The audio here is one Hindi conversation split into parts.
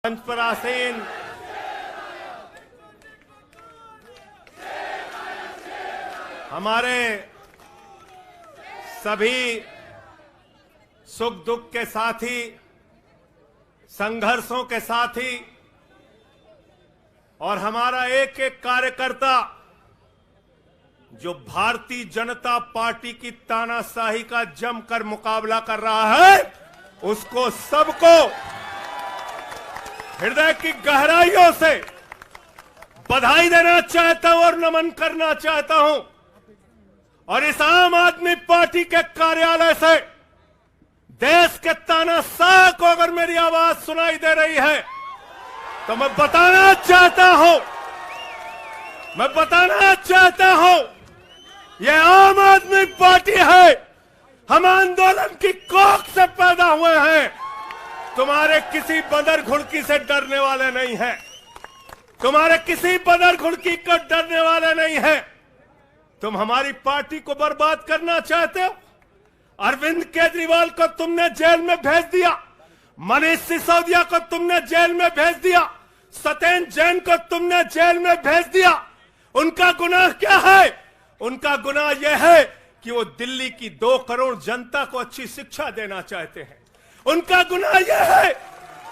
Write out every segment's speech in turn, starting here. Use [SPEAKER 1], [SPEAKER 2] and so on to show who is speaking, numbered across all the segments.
[SPEAKER 1] मंच पर आसीन हमारे सभी सुख दुख के साथी, संघर्षों के साथी और हमारा एक एक कार्यकर्ता जो भारतीय जनता पार्टी की तानाशाही का जमकर मुकाबला कर रहा है, उसको सबको हृदय की गहराइयों से बधाई देना चाहता हूं और नमन करना चाहता हूं। और इस आम आदमी पार्टी के कार्यालय से देश के तानाशाह को अगर मेरी आवाज सुनाई दे रही है तो मैं बताना चाहता हूं यह आम आदमी पार्टी है। हम आंदोलन की कोख से पैदा हुए हैं। तुम्हारे किसी बंदर घुड़की से डरने वाले नहीं हैं। तुम्हारे किसी बंदर घुड़की को डरने वाले नहीं हैं। तुम हमारी पार्टी को बर्बाद करना चाहते हो। अरविंद केजरीवाल को तुमने जेल में भेज दिया, मनीष सिसोदिया को तुमने जेल में भेज दिया, सत्येंद्र जैन को तुमने जेल में भेज दिया। उनका गुनाह क्या है? उनका गुनाह यह है कि वो दिल्ली की 2 करोड़ जनता को अच्छी शिक्षा देना चाहते हैं। उनका गुनाह यह है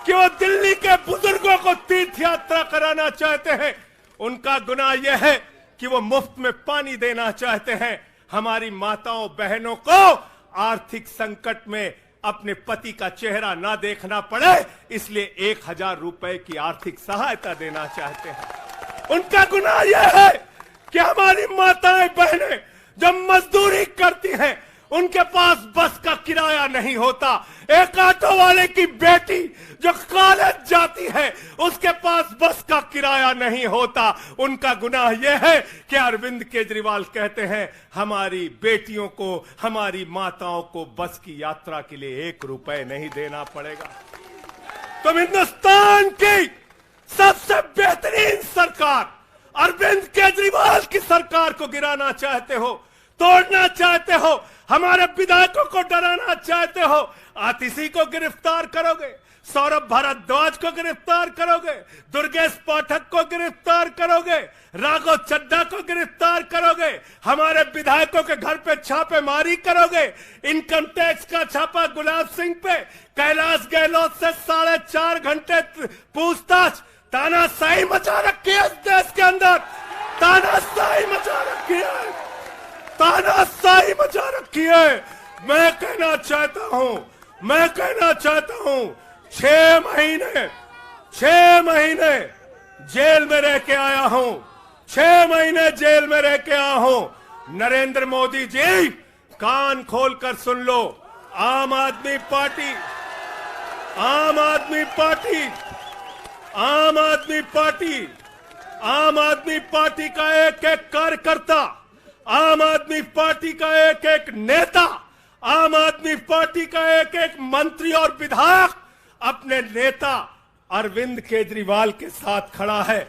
[SPEAKER 1] कि वो दिल्ली के बुजुर्गों को तीर्थ यात्रा कराना चाहते हैं। उनका गुनाह यह है कि वो मुफ्त में पानी देना चाहते हैं। हमारी माताओं बहनों को आर्थिक संकट में अपने पति का चेहरा ना देखना पड़े, इसलिए 1000 रुपए की आर्थिक सहायता देना चाहते हैं। उनका गुनाह यह है कि हमारी माताएं बहनें जब मजदूरी करती हैं, उनके पास बस का किराया नहीं होता। एक ऑटो वाले की बेटी जो कॉलेज जाती है, उसके पास बस का किराया नहीं होता। उनका गुनाह यह है कि अरविंद केजरीवाल कहते हैं हमारी बेटियों को, हमारी माताओं को बस की यात्रा के लिए 1 रुपए नहीं देना पड़ेगा। तुम हिंदुस्तान की सबसे बेहतरीन सरकार अरविंद केजरीवाल की सरकार को गिराना चाहते हो, तोड़ना चाहते हो, हमारे विधायकों को डराना चाहते हो। आतिशी को गिरफ्तार करोगे, सौरभ भारद्वाज को गिरफ्तार करोगे, दुर्गेश पाठक को गिरफ्तार करोगे, राघव चड्ढा को गिरफ्तार करोगे, हमारे विधायकों के घर पे छापेमारी करोगे, इनकम टैक्स का छापा गुलाब सिंह पे, कैलाश गहलोत से 4.5 घंटे पूछताछ। तानाशाही मचा रखी है इस देश के अंदर, तानाशाही मचा रखी है, तानाशाही मचा रखी है। मैं कहना चाहता हूं 6 महीने जेल में रह के आया हूं, 6 महीने जेल में रह के आया हूं। नरेंद्र मोदी जी, कान खोलकर सुन लो। आम आदमी पार्टी का एक एक कार्यकर्ता, आम आदमी पार्टी का एक एक नेता, आम आदमी पार्टी का एक एक मंत्री और विधायक अपने नेता अरविंद केजरीवाल के साथ खड़ा है।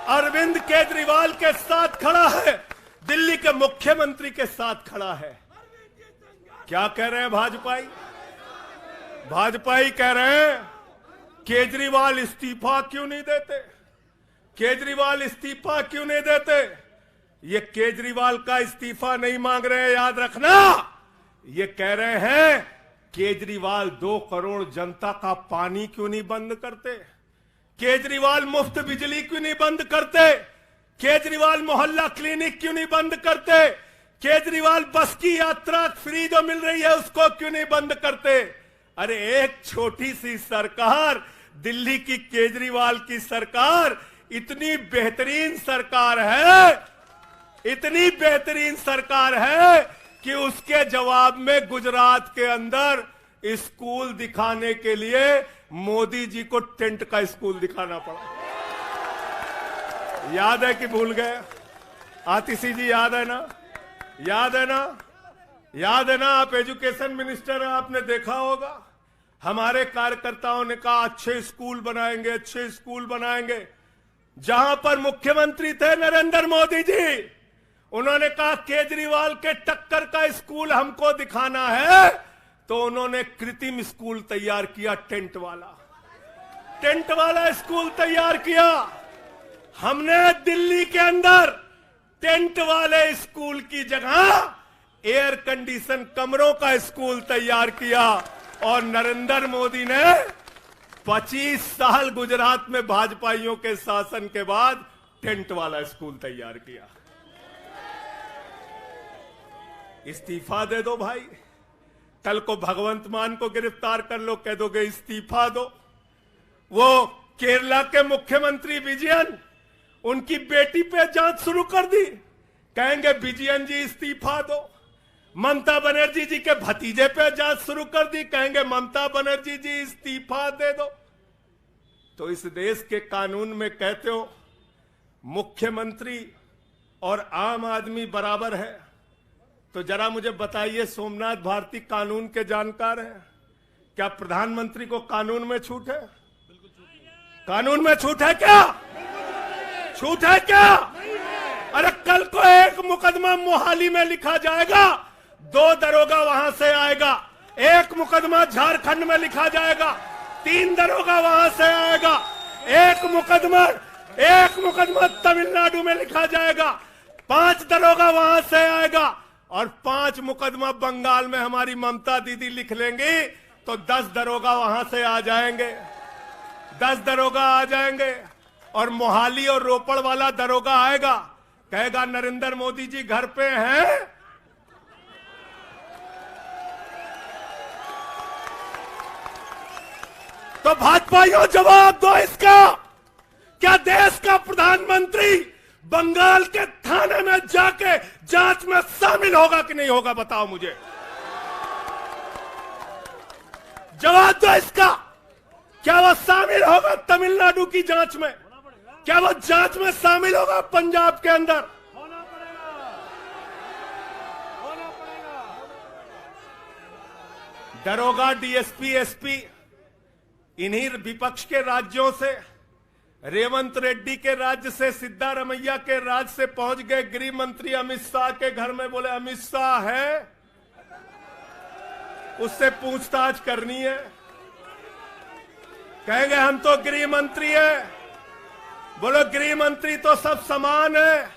[SPEAKER 1] अरविंद केजरीवाल के साथ खड़ा है, दिल्ली के मुख्यमंत्री के साथ खड़ा है। क्या कह रहे हैं भाजपाई कह रहे हैं केजरीवाल इस्तीफा क्यों नहीं देते, केजरीवाल इस्तीफा क्यों नहीं देते। ये केजरीवाल का इस्तीफा नहीं मांग रहे हैं, याद रखना। ये कह रहे हैं केजरीवाल 2 करोड़ जनता का पानी क्यों नहीं बंद करते, केजरीवाल मुफ्त बिजली क्यों नहीं बंद करते, केजरीवाल मोहल्ला क्लिनिक क्यों नहीं बंद करते, केजरीवाल बस की यात्रा फ्री जो मिल रही है उसको क्यों नहीं बंद करते। अरे एक छोटी सी सरकार, दिल्ली की केजरीवाल की सरकार इतनी बेहतरीन सरकार है कि उसके जवाब में गुजरात के अंदर स्कूल दिखाने के लिए मोदी जी को टेंट का स्कूल दिखाना पड़ा। याद है कि भूल गए? आतिशी जी याद है ना? आप एजुकेशन मिनिस्टर हैं, आपने देखा होगा। हमारे कार्यकर्ताओं ने कहा अच्छे स्कूल बनाएंगे। जहां पर मुख्यमंत्री थे नरेंद्र मोदी जी, उन्होंने कहा केजरीवाल के टक्कर का स्कूल हमको दिखाना है, तो उन्होंने कृत्रिम स्कूल तैयार किया टेंट वाला। टेंट वाला स्कूल तैयार किया। हमने दिल्ली के अंदर टेंट वाले स्कूल की जगह एयर कंडीशन कमरों का स्कूल तैयार किया। और नरेंद्र मोदी ने 25 साल गुजरात में भाजपाइयों के शासन के बाद टेंट वाला स्कूल तैयार किया। इस्तीफा दे दो भाई, कल को भगवंत मान को गिरफ्तार कर लो, कह दोगे इस्तीफा दो। वो केरला के मुख्यमंत्री विजयन, उनकी बेटी पे जांच शुरू कर दी, कहेंगे विजयन जी इस्तीफा दो। ममता बनर्जी जी के भतीजे पे जांच शुरू कर दी, कहेंगे ममता बनर्जी जी इस्तीफा दे दो। तो इस देश के कानून में कहते हो मुख्यमंत्री और आम आदमी बराबर है, तो जरा मुझे बताइए, सोमनाथ भारती कानून के जानकार हैं, क्या प्रधानमंत्री को कानून में छूट है? कानून में छूट है क्या? छूट है क्या? अरे कल को एक मुकदमा मोहाली में लिखा जाएगा, 2 दरोगा वहां से आएगा। एक मुकदमा झारखंड में लिखा जाएगा, 3 दरोगा वहां से आएगा। एक मुकदमा तमिलनाडु में लिखा जाएगा, 5 दरोगा वहां से आएगा। और 5 मुकदमा बंगाल में हमारी ममता दीदी लिख लेंगी, तो 10 दरोगा वहां से आ जाएंगे, 10 दरोगा आ जाएंगे। और मोहाली और रोपड़ वाला दरोगा आएगा, कहेगा नरेंद्र मोदी जी घर पे हैं। तो भाजपाइयों जवाब दो इसका, क्या देश का प्रधानमंत्री बंगाल के थाने में जाके जांच में शामिल होगा कि नहीं होगा? बताओ मुझे, जवाब दो इसका। क्या वो शामिल होगा तमिलनाडु की जांच में? क्या वो जांच में शामिल होगा पंजाब के अंदर? दरोगा, डीएसपी, एसपी इन्हीं विपक्ष के राज्यों से, रेवंत रेड्डी के राज्य से, सिद्धारमैया के राज्य से पहुंच गए गृह मंत्री अमित शाह के घर में। बोले अमित शाह है, उससे पूछताछ करनी है। कहेंगे हम तो गृह मंत्री है। बोलो गृह मंत्री तो सब समान है।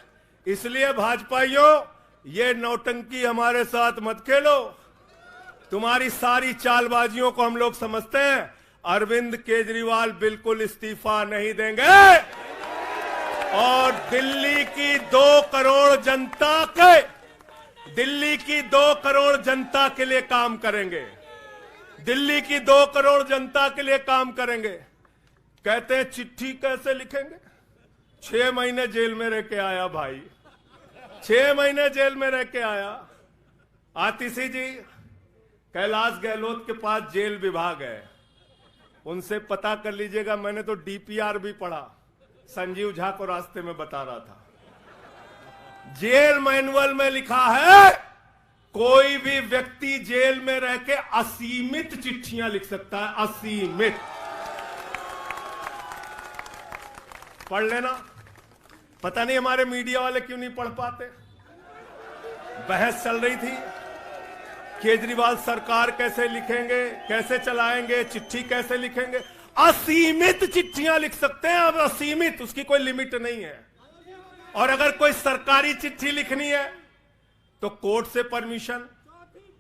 [SPEAKER 1] इसलिए भाजपाइयों, ये नौटंकी हमारे साथ मत खेलो। तुम्हारी सारी चालबाजियों को हम लोग समझते हैं। अरविंद केजरीवाल बिल्कुल इस्तीफा नहीं देंगे और दिल्ली की 2 करोड़ जनता के लिए काम करेंगे। दिल्ली की 2 करोड़ जनता के लिए काम करेंगे। कहते हैं चिट्ठी कैसे लिखेंगे? 6 महीने जेल में रह के आया भाई, 6 महीने जेल में रह के आया। आतिशी जी कैलाश गहलोत के पास जेल विभाग है, उनसे पता कर लीजिएगा। मैंने तो डीपीआर भी पढ़ा, संजीव झा को रास्ते में बता रहा था। जेल मैनुअल में लिखा है कोई भी व्यक्ति जेल में रह के असीमित चिट्ठियां लिख सकता है, असीमित। पढ़ लेना। पता नहीं हमारे मीडिया वाले क्यों नहीं पढ़ पाते। बहस चल रही थी, केजरीवाल सरकार कैसे लिखेंगे, कैसे चलाएंगे, चिट्ठी कैसे लिखेंगे। असीमित चिट्ठियां लिख सकते हैं अब, असीमित, उसकी कोई लिमिट नहीं है। और अगर कोई सरकारी चिट्ठी लिखनी है तो कोर्ट से परमिशन,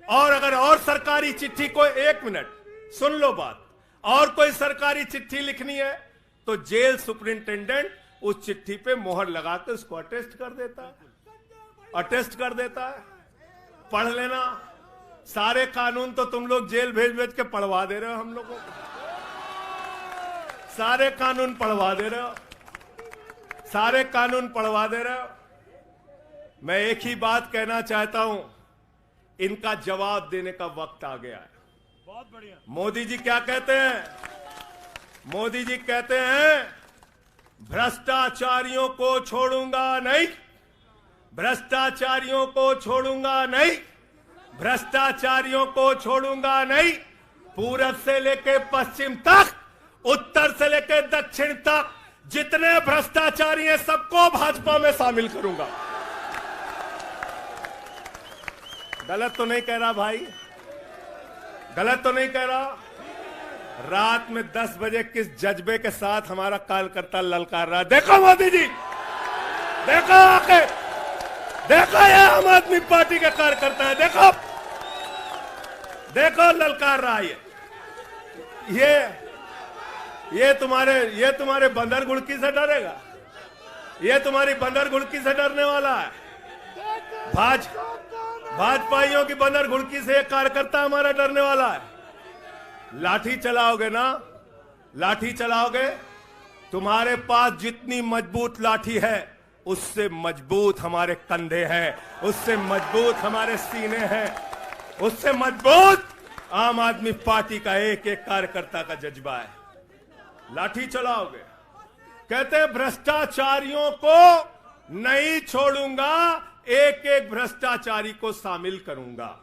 [SPEAKER 1] और अगर और सरकारी चिट्ठी को, 1 मिनट सुन लो बात, और कोई सरकारी चिट्ठी लिखनी है तो जेल सुपरिंटेंडेंट उस चिट्ठी पे मोहर लगा के उसको अटेस्ट कर देता है। पढ़ लेना। सारे कानून तो तुम लोग जेल भेज के पढ़वा दे रहे हो हम लोगों को। सारे कानून पढ़वा दे रहे हो, सारे कानून पढ़वा दे रहे हो। मैं एक ही बात कहना चाहता हूं, इनका जवाब देने का वक्त आ गया है। बहुत बढ़िया। मोदी जी क्या कहते हैं? मोदी जी कहते हैं भ्रष्टाचारियों को छोड़ूंगा नहीं, भ्रष्टाचारियों को छोड़ूंगा नहीं, भ्रष्टाचारियों को छोड़ूंगा नहीं। पूरब से लेकर पश्चिम तक, उत्तर से लेकर दक्षिण तक जितने भ्रष्टाचारी हैं सबको भाजपा में शामिल करूंगा। गलत तो नहीं कह रहा भाई? गलत तो नहीं कह रहा? रात में 10 बजे किस जज्बे के साथ हमारा कार्यकर्ता ललकार रहा है। देखो मोदी जी, देखो आके, देखो ये आम आदमी पार्टी के कार्यकर्ता है, देखो देखो ललकार रहा है। ये तुम्हारे बंदर गुड़की से डरेगा? ये तुम्हारी बंदर गुड़की से डरने वाला है? भाजपाइयों की बंदर गुड़की से एक कार्यकर्ता हमारा डरने वाला है? लाठी चलाओगे ना, लाठी चलाओगे, तुम्हारे पास जितनी मजबूत लाठी है उससे मजबूत हमारे कंधे हैं, उससे मजबूत हमारे सीने हैं, उससे मजबूत आम आदमी पार्टी का एक एक कार्यकर्ता का जज्बा है। लाठी चलाओगे। कहते हैं भ्रष्टाचारियों को नहीं छोड़ूंगा, एक एक भ्रष्टाचारी को शामिल करूंगा।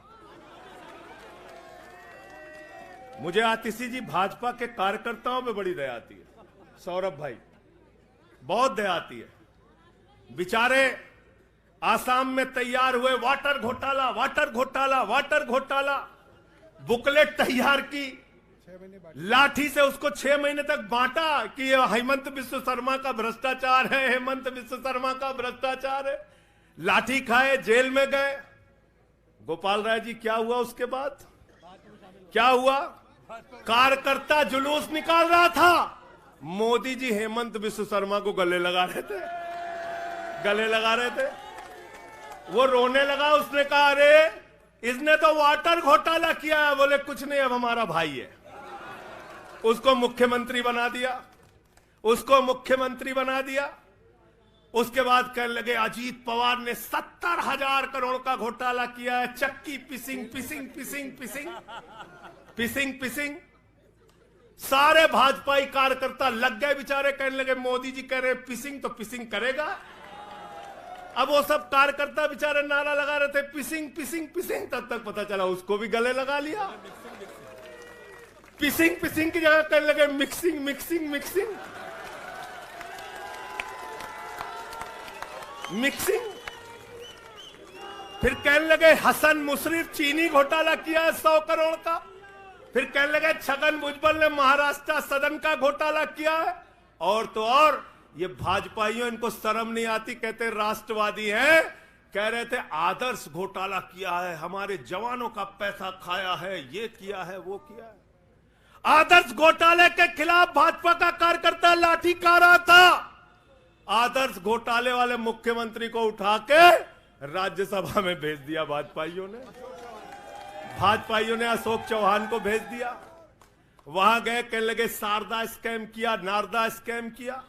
[SPEAKER 1] मुझे आतिशी जी भाजपा के कार्यकर्ताओं पे बड़ी दया आती है, सौरभ भाई बहुत दया आती है। बेचारे आसाम में तैयार हुए, वाटर घोटाला, वाटर घोटाला, वाटर घोटाला, बुकलेट तैयार की, लाठी से उसको 6 महीने तक बांटा कि ये हेमंत बिस्व शर्मा का भ्रष्टाचार है, हेमंत बिस्व शर्मा का भ्रष्टाचार है। लाठी खाए, जेल में गए। गोपाल राय जी क्या हुआ उसके बाद? क्या हुआ? कार्यकर्ता जुलूस निकाल रहा था, मोदी जी हेमंत बिस्व शर्मा को गले लगा रहे थे, गले लगा रहे थे। वो रोने लगा, उसने कहा अरे इसने तो वाटर घोटाला किया है। बोले कुछ नहीं, अब हमारा भाई है। उसको मुख्यमंत्री बना दिया, उसको मुख्यमंत्री बना दिया। उसके बाद कहने लगे अजीत पवार ने 70,000 करोड़ का घोटाला किया है, चक्की पिसिंग पिसिंग पिसिंग पिसिंग पिसिंग पिसिंग। सारे भाजपाई कार्यकर्ता लग गए बेचारे, कहने लगे मोदी जी कह रहे पिसिंग तो पिसिंग करेगा। अब वो सब कार्यकर्ता बेचारे नारा लगा रहे थे पिसिंग पिसिंग पिसिंग, तब तक पता चला उसको भी गले लगा लिया। पिसिंग पिसिंग की जगह कहने लगे मिक्सिंग मिक्सिंग मिक्सिंग मिक्सिंग। फिर कहने लगे हसन मुशर्रफ चीनी घोटाला किया है 100 करोड़ का। फिर कहने लगे छगन भुजबल ने महाराष्ट्र सदन का घोटाला किया है। और तो और ये भाजपाइयों, इनको शर्म नहीं आती, कहते राष्ट्रवादी हैं, कह रहे थे आदर्श घोटाला किया है, हमारे जवानों का पैसा खाया है, ये किया है, वो किया है। आदर्श घोटाले के खिलाफ भाजपा का कार्यकर्ता लाठी खा रहा था। आदर्श घोटाले वाले मुख्यमंत्री को उठा के राज्यसभा में भेज दिया भाजपाइयों ने। भाजपाइयों ने अशोक चौहान को भेज दिया। वहां गए, कहने लगे शारदा स्कैम किया, नारदा स्कैम किया।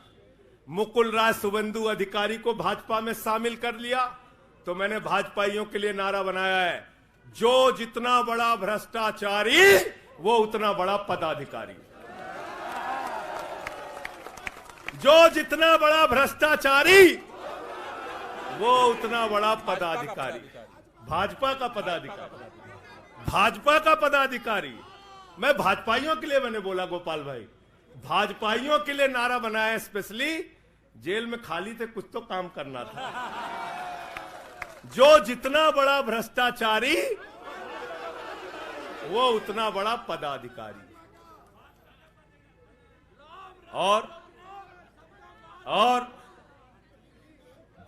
[SPEAKER 1] मुकुल राय शुभेंदु अधिकारी को भाजपा में शामिल कर लिया। तो मैंने भाजपाइयों के लिए नारा बनाया है, जो जितना बड़ा भ्रष्टाचारी वो उतना बड़ा पदाधिकारी। जो जितना बड़ा भ्रष्टाचारी वो उतना बड़ा पदाधिकारी। भाजपा का पदाधिकारी, भाजपा का पदाधिकारी। मैं भाजपाइयों के लिए मैंने बोला गोपाल भाई, भाजपाइयों के लिए नारा बनाया स्पेशली। जेल में खाली थे, कुछ तो काम करना था। जो जितना बड़ा भ्रष्टाचारी वो उतना बड़ा पदाधिकारी। और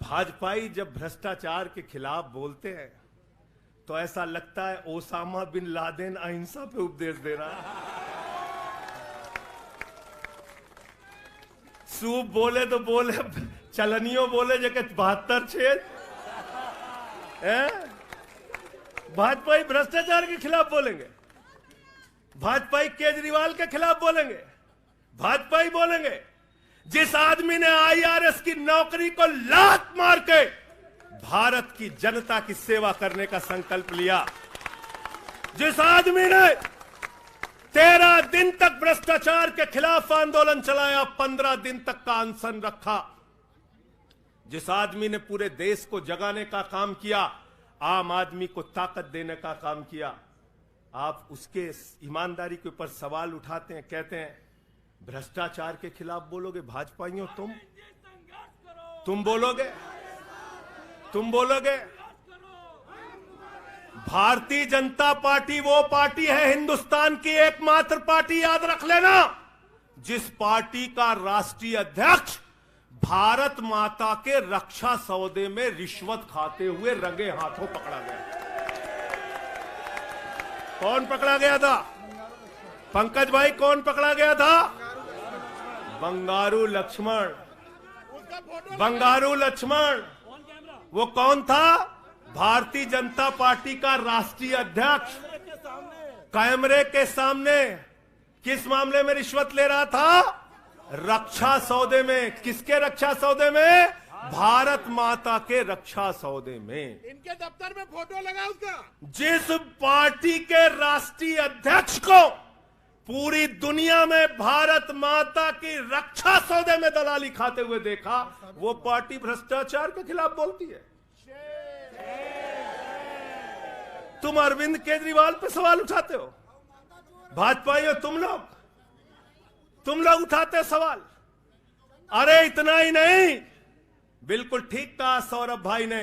[SPEAKER 1] भाजपाई जब भ्रष्टाचार के खिलाफ बोलते हैं तो ऐसा लगता है ओसामा बिन लादेन अहिंसा पे उपदेश दे रहा है। सूप बोले तो बोले, चलनियों बोले जगह 72 छेद। भाजपाई भ्रष्टाचार के खिलाफ बोलेंगे, भाजपाई केजरीवाल के खिलाफ बोलेंगे, भाजपाई बोलेंगे जिस आदमी ने IRS की नौकरी को लात मार के भारत की जनता की सेवा करने का संकल्प लिया, जिस आदमी ने 13 दिन तक भ्रष्टाचार के खिलाफ आंदोलन चलाया, 15 दिन तक का अनशन रखा, जिस आदमी ने पूरे देश को जगाने का काम किया, आम आदमी को ताकत देने का काम किया, आप उसके ईमानदारी के ऊपर सवाल उठाते हैं, कहते हैं भ्रष्टाचार के खिलाफ बोलोगे भाजपाइयों? तुम बोलोगे? तुम बोलोगे? भारतीय जनता पार्टी वो पार्टी है, हिंदुस्तान की एकमात्र पार्टी, याद रख लेना, जिस पार्टी का राष्ट्रीय अध्यक्ष भारत माता के रक्षा सौदे में रिश्वत खाते हुए रंगे हाथों पकड़ा गया। कौन पकड़ा गया था? पंकज भाई, कौन पकड़ा गया था? बंगारू लक्ष्मण। बंगारू लक्ष्मण वो कौन था? भारतीय जनता पार्टी का राष्ट्रीय अध्यक्ष। कैमरे के सामने किस मामले में रिश्वत ले रहा था? रक्षा सौदे में। किसके रक्षा सौदे में? भारत माता के रक्षा सौदे में।
[SPEAKER 2] इनके दफ्तर में फोटो लगा उसका।
[SPEAKER 1] जिस पार्टी के राष्ट्रीय अध्यक्ष को पूरी दुनिया में भारत माता की रक्षा सौदे में दलाली खाते हुए देखा, वो पार्टी भ्रष्टाचार के खिलाफ बोलती है। तुम अरविंद केजरीवाल पे सवाल उठाते हो, भाजपाइयों, तुम लोग उठाते हो सवाल। अरे इतना ही नहीं, बिल्कुल ठीक कहा सौरभ भाई ने,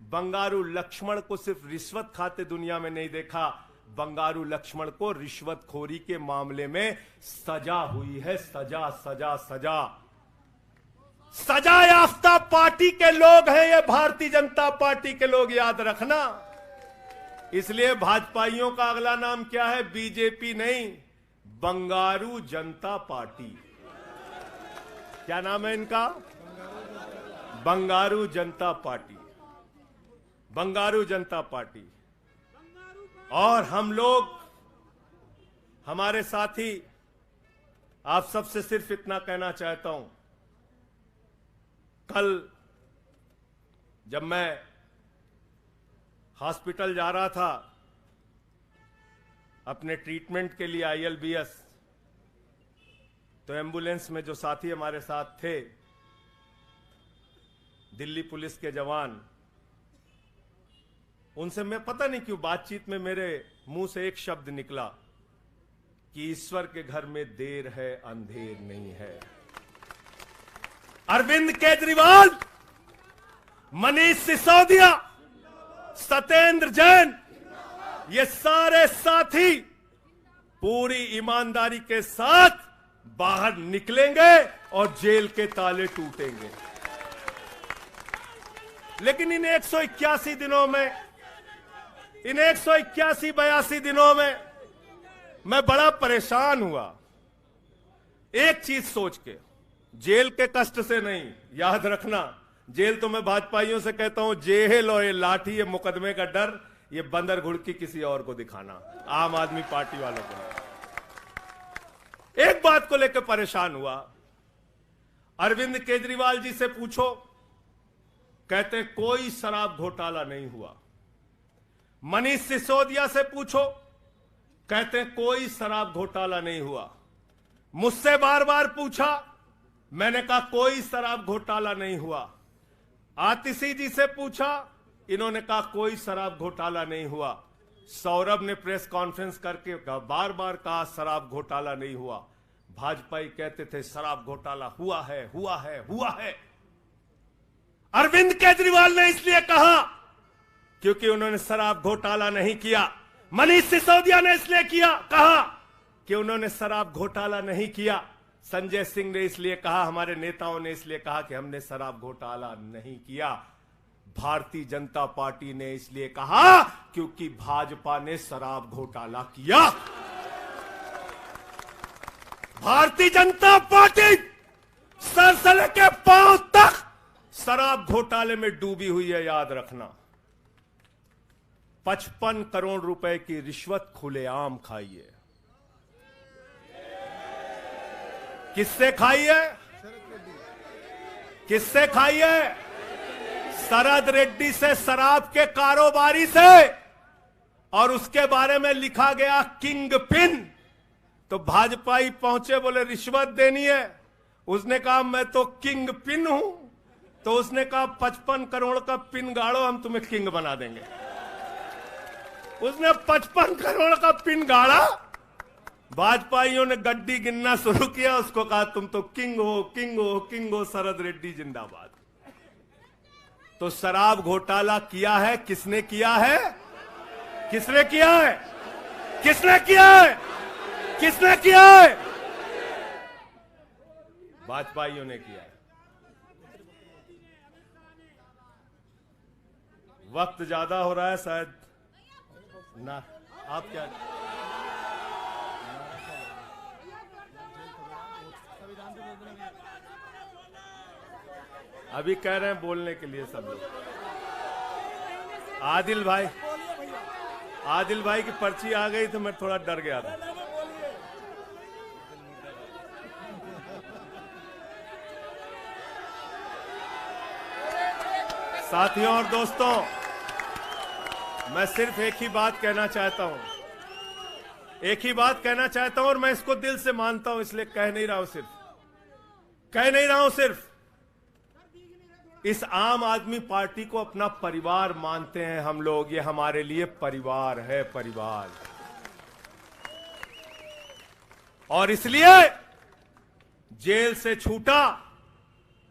[SPEAKER 1] बंगारू लक्ष्मण को सिर्फ रिश्वत खाते दुनिया में नहीं देखा, बंगारू लक्ष्मण को रिश्वतखोरी के मामले में सजा हुई है। सजा सजा सजा सजा याफ्ता पार्टी के लोग हैं ये, भारतीय जनता पार्टी के लोग, याद रखना। इसलिए भाजपाइयों का अगला नाम क्या है? बीजेपी नहीं, बंगारू जनता पार्टी। क्या नाम है इनका? बंगारू जनता पार्टी। बंगारू जनता पार्टी। और हम लोग, हमारे साथी, आप सबसे सिर्फ इतना कहना चाहता हूं, कल जब मैं हॉस्पिटल जा रहा था अपने ट्रीटमेंट के लिए ILBS, तो एम्बुलेंस में जो साथी हमारे साथ थे, दिल्ली पुलिस के जवान, उनसे मैं पता नहीं क्यों बातचीत में मेरे मुंह से एक शब्द निकला कि ईश्वर के घर में देर है, अंधेर नहीं है। अरविंद केजरीवाल, मनीष सिसोदिया, सत्येंद्र जैन, ये सारे साथी पूरी ईमानदारी के साथ बाहर निकलेंगे और जेल के ताले टूटेंगे। लेकिन इन 181 दिनों में, इन 181-82 दिनों में मैं बड़ा परेशान हुआ, एक चीज सोच के, जेल के कष्ट से नहीं, याद रखना, जेल तो मैं भाजपाइयों से कहता हूं, जेल और ये लाठी, ये मुकदमे का डर, ये बंदर घुड़की किसी और को दिखाना, आम आदमी पार्टी वालों को। एक बात को लेकर परेशान हुआ, अरविंद केजरीवाल जी से पूछो, कहते कोई शराब घोटाला नहीं हुआ। मनीष सिसोदिया से पूछो, कहते कोई शराब घोटाला नहीं हुआ। मुझसे बार बार पूछा, मैंने कहा कोई शराब घोटाला नहीं हुआ। आतिशी जी से पूछा, इन्होंने कहा कोई शराब घोटाला नहीं हुआ। सौरभ ने प्रेस कॉन्फ्रेंस करके बार बार कहा शराब घोटाला नहीं हुआ। भाजपाई कहते थे शराब घोटाला हुआ है, हुआ है, हुआ है। अरविंद केजरीवाल ने इसलिए कहा क्योंकि उन्होंने शराब घोटाला नहीं किया। मनीष सिसोदिया ने इसलिए कहा कि उन्होंने शराब घोटाला नहीं किया। संजय सिंह ने इसलिए कहा, हमारे नेताओं ने इसलिए कहा कि हमने शराब घोटाला नहीं किया। भारतीय जनता पार्टी ने इसलिए कहा क्योंकि भाजपा ने शराब घोटाला किया। भारतीय जनता पार्टी सर से लेकर पांव तक शराब घोटाले में डूबी हुई है, याद रखना। 55 करोड़ रुपए की रिश्वत खुलेआम खाई है। किससे खाई है? किससे खाई है? शरद रेड्डी से, शराब के कारोबारी से। और उसके बारे में लिखा गया किंग पिन। तो भाजपाई पहुंचे, बोले रिश्वत देनी है। उसने कहा मैं तो किंग पिन हूं। तो उसने कहा 55 करोड़ का पिन गाड़ो, हम तुम्हें किंग बना देंगे। उसने 55 करोड़ का पिन गाड़ा। भाजपाइयों ने गड्डी गिनना शुरू किया, उसको कहा तुम तो किंग हो, किंग हो, किंग हो, शरद रेड्डी जिंदाबाद। तो शराब घोटाला किया है, किसने किया है? किसने किया है? किसने किया है? किसने किया है? भाजपाइयों ने किया है। वक्त ज्यादा हो रहा है शायद ना। आप क्या अभी कह रहे हैं बोलने के लिए सब लोग? आदिल भाई की पर्ची आ गई तो मैं थोड़ा डर गया था। साथियों और दोस्तों, मैं सिर्फ एक ही बात कहना चाहता हूं, और मैं इसको दिल से मानता हूं, इसलिए कह नहीं रहा हूं सिर्फ इस आम आदमी पार्टी को अपना परिवार मानते हैं हम लोग। ये हमारे लिए परिवार है, परिवार। और इसलिए जेल से छूटा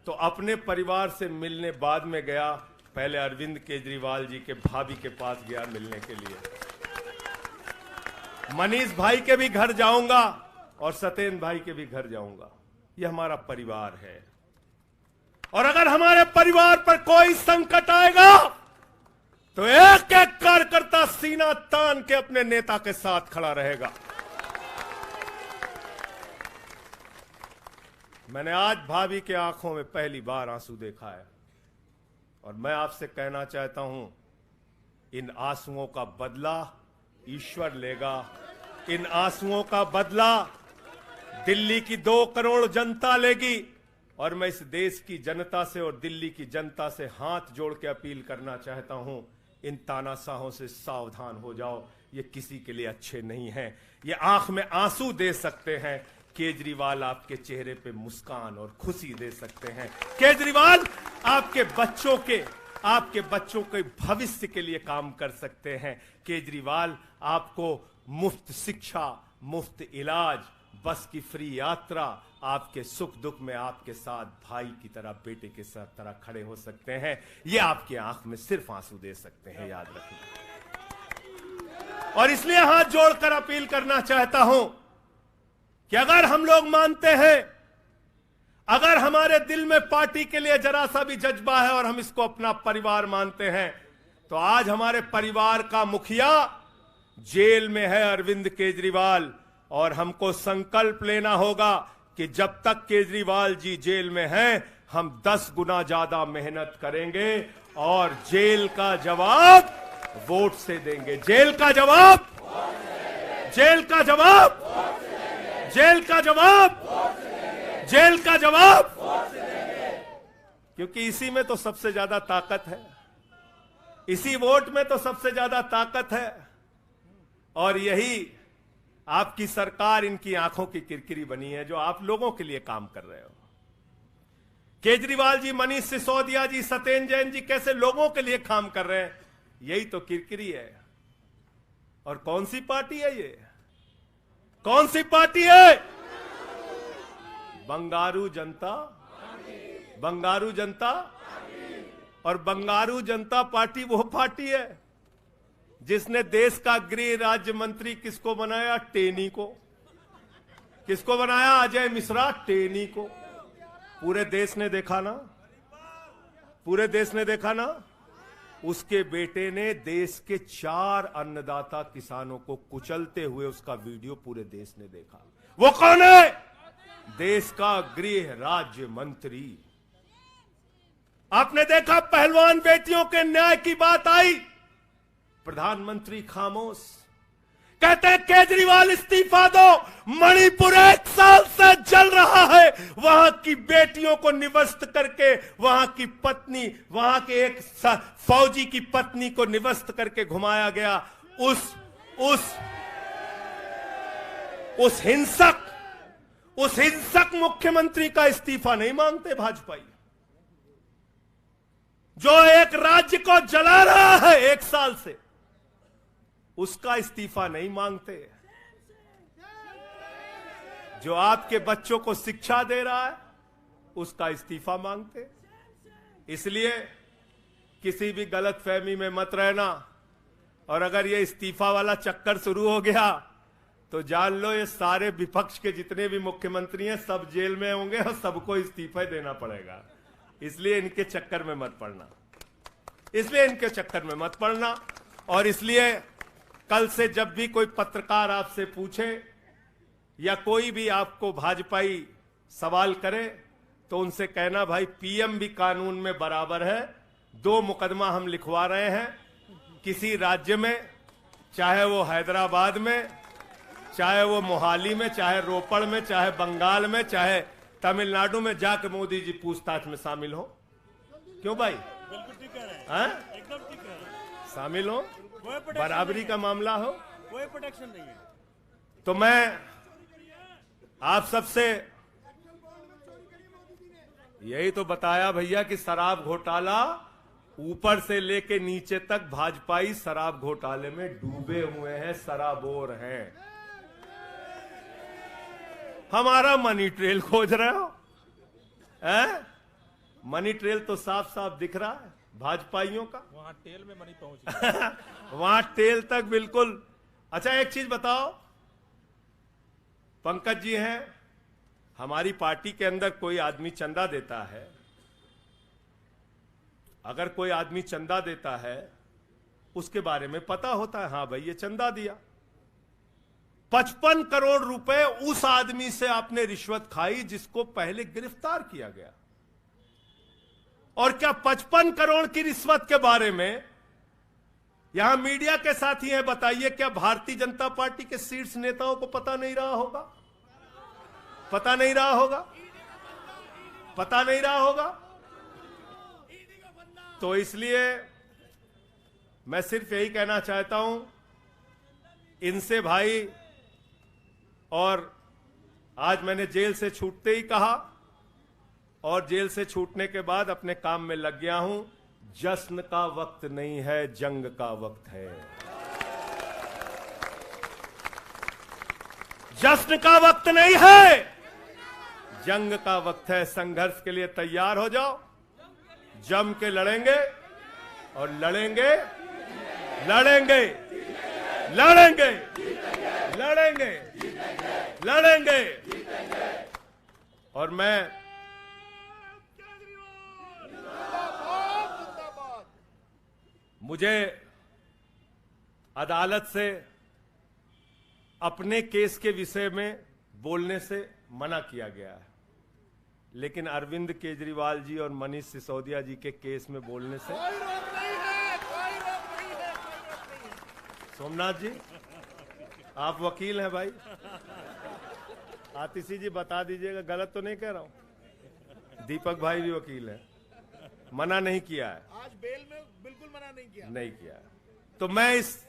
[SPEAKER 1] तो अपने परिवार से मिलने बाद में गया, पहले अरविंद केजरीवाल जी के भाभी के पास गया मिलने के लिए। मनीष भाई के भी घर जाऊंगा और सत्येंद्र भाई के भी घर जाऊंगा। ये हमारा परिवार है। और अगर हमारे परिवार पर कोई संकट आएगा तो एक एक कार्यकर्ता सीना तान के अपने नेता के साथ खड़ा रहेगा। मैंने आज भाभी के आंखों में पहली बार आंसू देखा है और मैं आपसे कहना चाहता हूं, इन आंसुओं का बदला ईश्वर लेगा। इन आंसुओं का बदला दिल्ली की 2 करोड़ जनता लेगी। और मैं इस देश की जनता से और दिल्ली की जनता से हाथ जोड़ के अपील करना चाहता हूं, इन तानाशाहों से सावधान हो जाओ। ये किसी के लिए अच्छे नहीं हैं। ये आंख में आंसू दे सकते हैं, केजरीवाल आपके चेहरे पे मुस्कान और खुशी दे सकते हैं। केजरीवाल आपके बच्चों के भविष्य के लिए काम कर सकते हैं। केजरीवाल आपको मुफ्त शिक्षा, मुफ्त इलाज, बस की फ्री यात्रा, आपके सुख दुख में आपके साथ भाई की तरह, बेटे के साथ तरह खड़े हो सकते हैं। ये आपकी आंख में सिर्फ आंसू दे सकते हैं, याद रखिए। और इसलिए हाथ जोड़कर अपील करना चाहता हूं कि अगर हम लोग मानते हैं, अगर हमारे दिल में पार्टी के लिए जरा सा भी जज्बा है और हम इसको अपना परिवार मानते हैं, तो आज हमारे परिवार का मुखिया जेल में है, अरविंद केजरीवाल। और हमको संकल्प लेना होगा कि जब तक केजरीवाल जी जेल में हैं, हम 10 गुना ज्यादा मेहनत करेंगे और जेल का जवाब वोट से देंगे। जेल का जवाब क्योंकि इसी में तो सबसे ज्यादा ताकत है, इसी वोट में तो सबसे ज्यादा ताकत है। और यही आपकी सरकार इनकी आंखों की किरकिरी बनी है, जो आप लोगों के लिए काम कर रहे हो। केजरीवाल जी, मनीष सिसोदिया जी, सत्येंद्र जैन जी कैसे लोगों के लिए काम कर रहे हैं, यही तो किरकिरी है। और कौन सी पार्टी है ये? कौन सी पार्टी है? बंगारू जनता और बंगारू जनता पार्टी वो पार्टी है जिसने देश का गृह राज्य मंत्री किसको बनाया? टेनी को। किसको बनाया? अजय मिश्रा टेनी को। पूरे देश ने देखा ना। उसके बेटे ने देश के 4 अन्नदाता किसानों को कुचलते हुए उसका वीडियो पूरे देश ने देखा। वो कौन है? देश का गृह राज्य मंत्री। आपने देखा पहलवान बेटियों के न्याय की बात आई, प्रधानमंत्री खामोश। कहते हैं केजरीवाल इस्तीफा दो। मणिपुर 1 साल से जल रहा है, वहां की बेटियों को निवस्त करके, वहां की पत्नी, वहां के एक फौजी की पत्नी को निवस्त करके घुमाया गया। उस हिंसक मुख्यमंत्री का इस्तीफा नहीं मांगते भाजपाई, जो एक राज्य को जला रहा है 1 साल से, उसका इस्तीफा नहीं मांगते। जो आपके बच्चों को शिक्षा दे रहा है, उसका इस्तीफा मांगते। इसलिए किसी भी गलतफहमी में मत रहना और अगर ये इस्तीफा वाला चक्कर शुरू हो गया तो जान लो ये सारे विपक्ष के जितने भी मुख्यमंत्री हैं सब जेल में होंगे और सबको इस्तीफा देना पड़ेगा। इसलिए इनके चक्कर में मत पड़ना, इसलिए इनके चक्कर में मत पड़ना। और इसलिए कल से जब भी कोई पत्रकार आपसे पूछे या कोई भी आपको भाजपाई सवाल करे तो उनसे कहना भाई पीएम भी कानून में बराबर है। 2 मुकदमा हम लिखवा रहे हैं किसी राज्य में, चाहे वो हैदराबाद में, चाहे वो मोहाली में, चाहे रोपड़ में, चाहे बंगाल में, चाहे तमिलनाडु में, जाके मोदी जी पूछताछ में शामिल हो। क्यों भाई?
[SPEAKER 2] बिल्कुल ठीक कह रहे हैं, एकदम ठीक कह रहे हैं।
[SPEAKER 1] शामिल हो, बराबरी का मामला हो,
[SPEAKER 2] कोई प्रोटेक्शन नहीं है।
[SPEAKER 1] तो मैं आप सबसे यही तो बताया भैया कि शराब घोटाला ऊपर से लेके नीचे तक भाजपाई शराब घोटाले में डूबे हुए हैं, सराबोर हैं। हमारा मनी ट्रेल खोज रहे हो? मनी ट्रेल तो साफ साफ दिख रहा है भाजपाइयों का।
[SPEAKER 2] वहां टेल में मनी पहुंच
[SPEAKER 1] वहां टेल तक बिल्कुल। अच्छा एक चीज बताओ, पंकज जी हैं, हमारी पार्टी के अंदर कोई आदमी चंदा देता है, अगर कोई आदमी चंदा देता है उसके बारे में पता होता है, हाँ भाई ये चंदा दिया। 55 करोड़ रुपए उस आदमी से आपने रिश्वत खाई जिसको पहले गिरफ्तार किया गया। और क्या 55 करोड़ की रिश्वत के बारे में यहां मीडिया के साथी हैं, बताइए क्या भारतीय जनता पार्टी के शीर्ष नेताओं को पता नहीं रहा होगा? पता नहीं रहा होगा? पता नहीं रहा होगा? तो इसलिए मैं सिर्फ यही कहना चाहता हूं इनसे भाई, और आज मैंने जेल से छूटते ही कहा और जेल से छूटने के बाद अपने काम में लग गया हूं। जश्न का वक्त नहीं है, जंग का वक्त है। जश्न का वक्त नहीं है, जंग का वक्त है। संघर्ष के लिए तैयार हो जाओ, जम के लड़ेंगे और लड़ेंगे लड़ेंगे लड़ेंगे लड़ेंगे लड़ेंगे। और मैं मुझे अदालत से अपने केस के विषय में बोलने से मना किया गया है, लेकिन अरविंद केजरीवाल जी और मनीष सिसोदिया जी के केस में बोलने से
[SPEAKER 2] कोई रोक नहीं है, कोई रोक नहीं है, कोई रोक नहीं है।
[SPEAKER 1] सोमनाथ जी आप वकील हैं भाई, आतिशी जी बता दीजिएगा गलत तो नहीं कह रहा हूं। दीपक भाई भी वकील हैं, मना नहीं किया है,
[SPEAKER 2] आज बेल में बिल्कुल मना नहीं किया,
[SPEAKER 1] नहीं किया है। तो मैं इस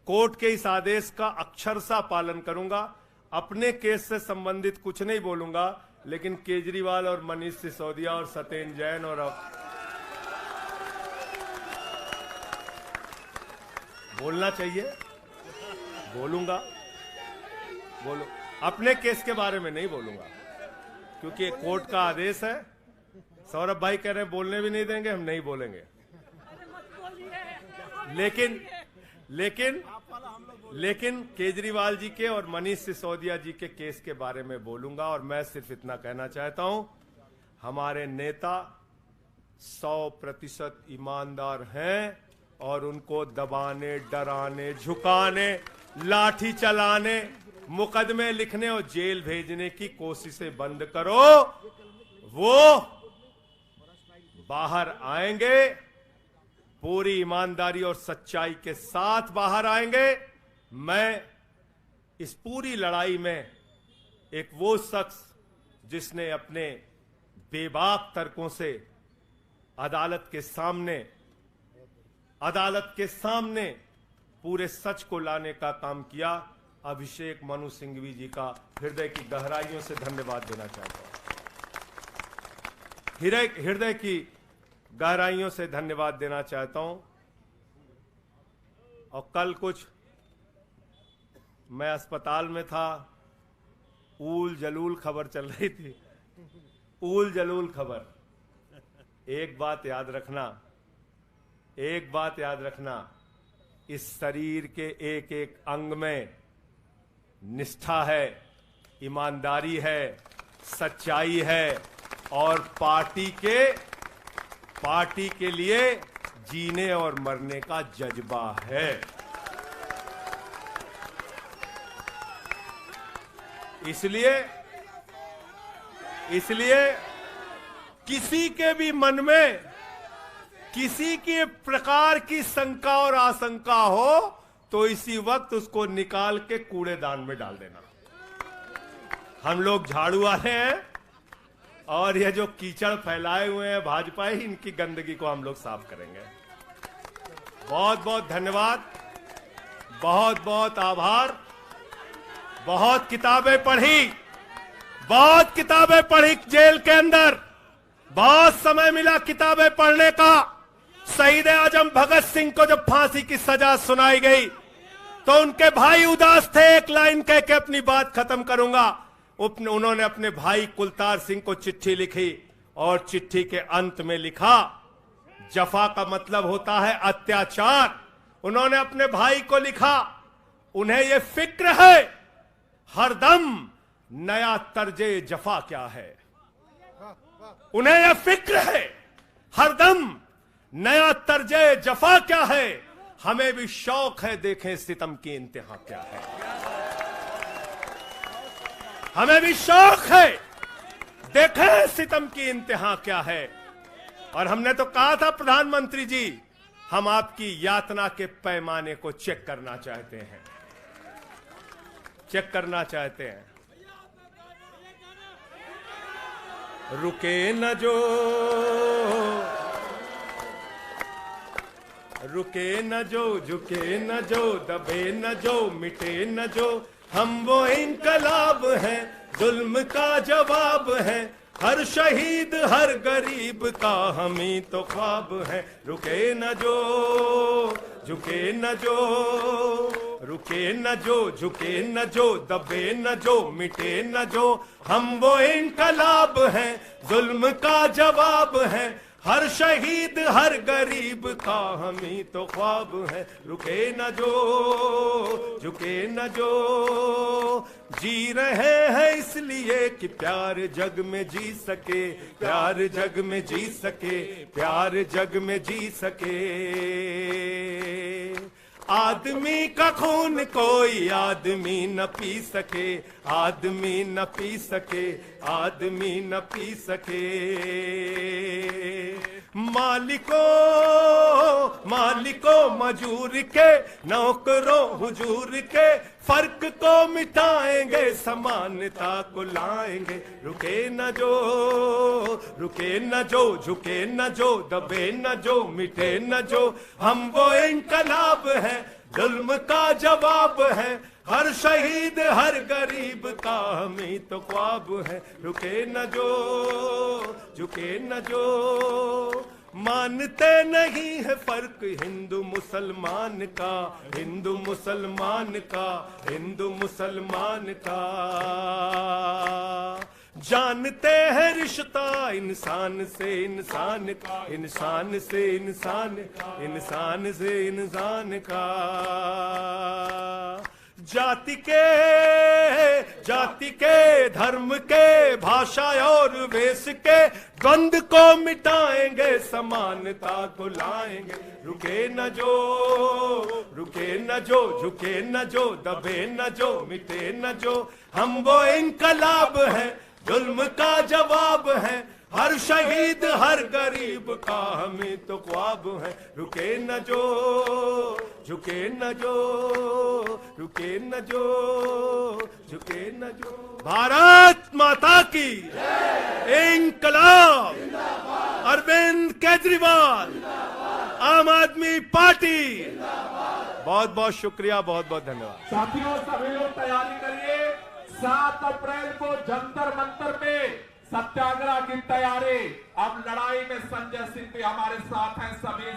[SPEAKER 1] कोर्ट के इस आदेश का अक्षरशः पालन करूंगा। अपने केस से संबंधित कुछ नहीं बोलूंगा, लेकिन केजरीवाल और मनीष सिसोदिया और सत्येंद्र जैन और बोलना चाहिए, बोलूंगा, बोलो। अपने केस के बारे में नहीं बोलूंगा क्योंकि कोर्ट का आदेश है। सौरभ भाई कह रहे हैं बोलने भी नहीं देंगे, हम नहीं बोलेंगे। लेकिन लेकिन लेकिन केजरीवाल जी के और मनीष सिसोदिया जी के केस के बारे में बोलूंगा। और मैं सिर्फ इतना कहना चाहता हूं, हमारे नेता 100% ईमानदार हैं और उनको दबाने, डराने, झुकाने, लाठी चलाने, मुकदमे लिखने और जेल भेजने की कोशिशें बंद करो। वो बाहर आएंगे, पूरी ईमानदारी और सच्चाई के साथ बाहर आएंगे। मैं इस पूरी लड़ाई में एक वो शख्स जिसने अपने बेबाक तर्कों से अदालत के सामने पूरे सच को लाने का काम किया, अभिषेक मनु सिंघवी जी का हृदय की गहराइयों से धन्यवाद देना चाहता हूं। हृदय की गहराइयों से धन्यवाद देना चाहता हूं। और कल कुछ मैं अस्पताल में था, ऊल जलूल खबर चल रही थी, ऊल जलूल खबर। एक बात याद रखना, इस शरीर के एक एक अंग में निष्ठा है, ईमानदारी है, सच्चाई है और पार्टी के लिए जीने और मरने का जज्बा है। इसलिए किसी के भी मन में किसी के प्रकार की शंका और आशंका हो तो इसी वक्त उसको निकाल के कूड़ेदान में डाल देना। हम लोग झाड़ू वाले हैं और ये जो कीचड़ फैलाए हुए हैं भाजपा ही, इनकी गंदगी को हम लोग साफ करेंगे। बहुत बहुत धन्यवाद, बहुत बहुत आभार। बहुत किताबें पढ़ी जेल के अंदर, बहुत समय मिला किताबें पढ़ने का। शहीद आजम भगत सिंह को जब फांसी की सजा सुनाई गई तो उनके भाई उदास थे। एक लाइन कह के अपनी बात खत्म करूंगा। उन्होंने अपने भाई कुलतार सिंह को चिट्ठी लिखी और चिट्ठी के अंत में लिखा, जफा का मतलब होता है अत्याचार। उन्होंने अपने भाई को लिखा, उन्हें यह फिक्र है हरदम नया तर्जे जफा क्या है। उन्हें यह फिक्र है हरदम नया तर्जे जफा क्या है। हमें भी शौक है देखें सितम की इंतहा क्या है। हमें भी शौक है देखें सितम की इंतहा क्या है। और हमने तो कहा था प्रधानमंत्री जी, हम आपकी यातना के पैमाने को चेक करना चाहते हैं, चेक करना चाहते हैं। रुके न जो झुके न जो, दबे न जो, मिटे न जो, हम वो इनकलाब हैं, जुल्म का जवाब है। हर शहीद हर गरीब का हम ही तो ख्वाब है। रुके न जो झुके न जो, रुके न जो झुके न जो, दबे न जो, मिटे न जो, हम वो इनकलाब हैं, जुल्म का जवाब है। हर शहीद हर गरीब का हम ही तो ख्वाब है। रुके न जो झुके न जो, जी रहे हैं इसलिए कि प्यार जग में जी सके, प्यार जग में जी सके, प्यार जग में जी सके। आदमी का खून कोई आदमी न पी सके, आदमी न पी सके, आदमी न पी सके। मालिकों मजूर के, नौकरों हुजूर के, फर्क को मिटाएंगे, समानता को लाएंगे। रुके न जो झुके न जो, दबे न जो, मिटे न जो, हम वो इनकलाब है, जुल्म का जवाब है। हर शहीद हर गरीब का हम ही तो ख्वाब है। रुके न जो झुके न जो, मानते नहीं है फर्क हिंदू मुसलमान का, हिंदू मुसलमान का, हिंदू मुसलमान का। जानते हैं रिश्ता इंसान से इंसान का, इंसान से इंसान, इंसान से इंसान का। जाति के धर्म के, भाषा और वेश के द्वंद को मिटाएंगे, समानता को लाएंगे। रुके न जो झुके न जो, दबे न जो, मिटे न जो, हम वो इनकलाब है, जुल्म का जवाब है। हर शहीद हर गरीब का हमें तो ख्वाब है। रुके न जो झुके न जो, रुके न जो झुके न जो। भारत माता की इंकलाब। अरविंद केजरीवाल, आम आदमी पार्टी। बहुत बहुत शुक्रिया, बहुत बहुत धन्यवाद।
[SPEAKER 3] साथियों सभी लोग तैयारी करिए, 7 अप्रैल को जंतर मंतर पे सत्याग्रह की तैयारी। अब लड़ाई में संजय सिंह भी हमारे साथ हैं। सभी